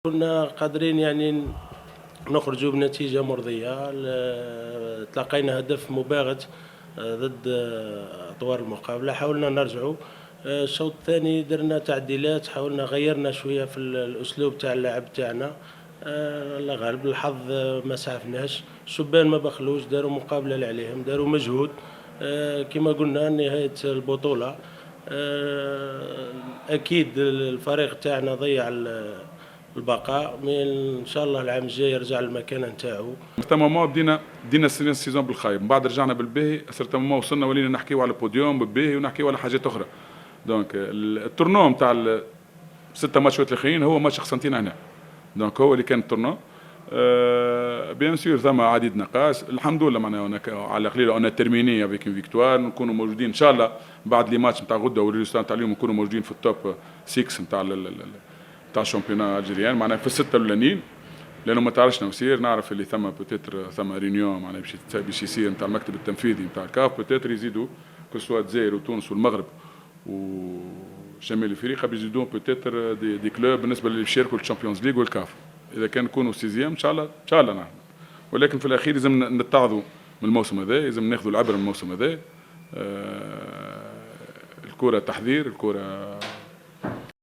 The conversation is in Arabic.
كنا قادرين يعني نخرجوا بنتيجة مرضية. تلقينا هدف مباغت ضد أطوار المقابلة، حاولنا نرجعوا. الشوط الثاني درنا تعديلات، حاولنا غيرنا شوية في الأسلوب تاع اللعب تاعنا. الله غالب، الحظ ما سعفناش. الشبان ما بخلوش، داروا مقابلة اللي عليهم، داروا مجهود. كما قلنا نهاية البطولة، أكيد الفريق تاعنا ضيع البقاء، من ان شاء الله العام الجاي يرجع للمكانه نتاعو. سيرتان مومون بدينا السيزون بالخايب، من بعد رجعنا بالباهي. سيرتان مومون وصلنا ولينا نحكيو على البوديوم بالباهي ونحكيو على حاجات اخرى. دونك التورنو نتاع الستة ماتشات الاخرين هو ماتش خسنتينا هنا، دونك هو اللي كان التورنو. بيان سور ثم عديد نقاش، الحمد لله معناها على قليله انا تيرميني افيك اون فيكتوار، نكونوا موجودين ان شاء الله بعد لي ماتش نتاع غدا والريزولتا نتاع اليوم نكونوا موجودين في التوب 6 نتاع الشامبيونات الجيريان، معناها في الستة الاولانيين. لانه ما تعرفش نوسير، نعرف اللي ثم بوتيتر ثم ريونيون معناها باش يصير نتاع المكتب التنفيذي نتاع الكاف، بوتيتر يزيدوا كو سوا الجزائر وتونس والمغرب وشمال افريقيا بيزيدوا بوتيتر دي كلوب بالنسبه اللي يشاركوا الشامبيونز ليغ والكاف. اذا كان نكونوا سيزيام ان شاء الله ان شاء الله نعم. ولكن في الاخير لازم نتعظوا من الموسم هذا، لازم ناخذوا العبره من الموسم هذا. الكره تحذير، الكره